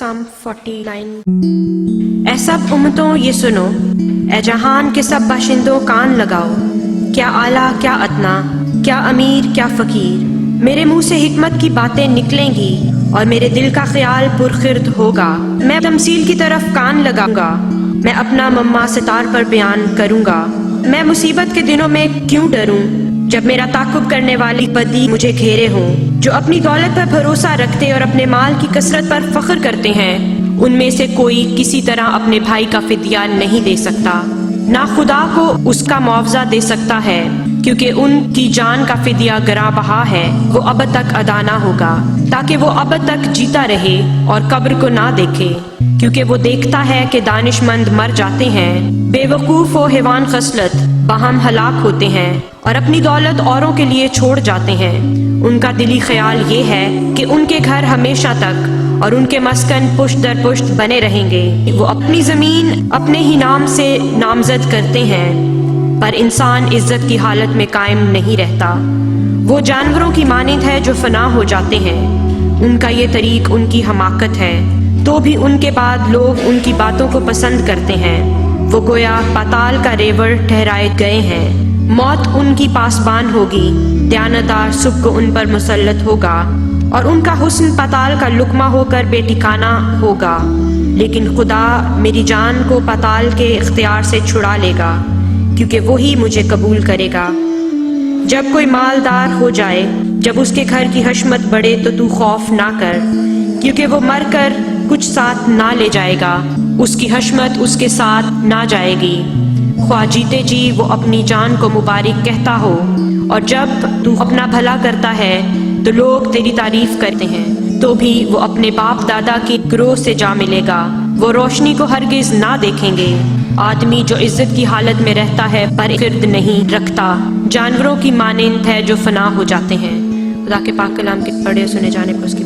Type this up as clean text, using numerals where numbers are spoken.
Psalm 49। اے سب امتوں یہ سنو، اے جہان کے سب باشندوں کان لگاؤ، کیا اعلیٰ کیا ادنا، کیا امیر کیا فقیر، میرے منہ سے حکمت کی باتیں نکلیں گی اور میرے دل کا خیال پرخرد ہوگا۔ میں تمثیل کی طرف کان لگاؤں گا، میں اپنا مما ستار پر بیان کروں گا۔ میں مصیبت کے دنوں میں کیوں ڈروں جب میرا تعقب کرنے والی بدی مجھے گھیرے ہوں۔ جو اپنی دولت پر بھروسہ رکھتے اور اپنے مال کی کثرت پر فخر کرتے ہیں، ان میں سے کوئی کسی طرح اپنے بھائی کا فدیہ نہیں دے سکتا، نہ خدا کو اس کا معاوضہ دے سکتا ہے، کیونکہ ان کی جان کا فدیہ گراں بہا ہے، وہ ابد تک ادا نہ ہوگا، تاکہ وہ ابد تک جیتا رہے اور قبر کو نہ دیکھے، کیونکہ وہ دیکھتا ہے کہ دانش مند مر جاتے ہیں، بے وقوف و حیوان خصلت باہم ہلاک ہوتے ہیں اور اپنی دولت اوروں کے لیے چھوڑ جاتے ہیں۔ ان کا دلی خیال یہ ہے کہ ان کے گھر ہمیشہ تک اور ان کے مسکن پشت در پشت بنے رہیں گے۔ وہ اپنی زمین اپنے ہی نام سے نامزد کرتے ہیں، پر انسان عزت کی حالت میں قائم نہیں رہتا۔ وہ جانوروں کی مانند ہے جو فنا ہو جاتے ہیں، ان کا یہ طریق ان کی حماقت ہے، تو بھی ان کے بعد لوگ ان کی باتوں کو پسند کرتے ہیں۔ وہ گویا پاتال کا ریوڑ ٹھہرائے گئے ہیں، موت ان کی پاسبان ہوگی، دیانتدار صبح کو ان پر مسلط ہوگا، اور ان کا حسن پاتال کا لقمہ ہو کر بے ٹھکانہ ہوگا۔ لیکن خدا میری جان کو پاتال کے اختیار سے چھڑا لے گا، کیونکہ وہی مجھے قبول کرے گا۔ جب کوئی مالدار ہو جائے، جب اس کے گھر کی حشمت بڑھے تو خوف نہ کر، کیونکہ وہ مر کر کچھ ساتھ نہ لے جائے گا، اس کی حشمت اس کے ساتھ نہ جائے گی۔ خواہ جیتے جی وہ اپنی جان کو مبارک کہتا ہو، اور جب تو اپنا بھلا کرتا ہے تو لوگ تیری تعریف کرتے ہیں، تو بھی وہ اپنے باپ دادا کی گروہ سے جا ملے گا، وہ روشنی کو ہرگز نہ دیکھیں گے۔ آدمی جو عزت کی حالت میں رہتا ہے پر فرد نہیں رکھتا، جانوروں کی مانند ہے جو فنا ہو جاتے ہیں۔ خدا کے پاک کلام کے پڑھے سنے جانے پر اس کی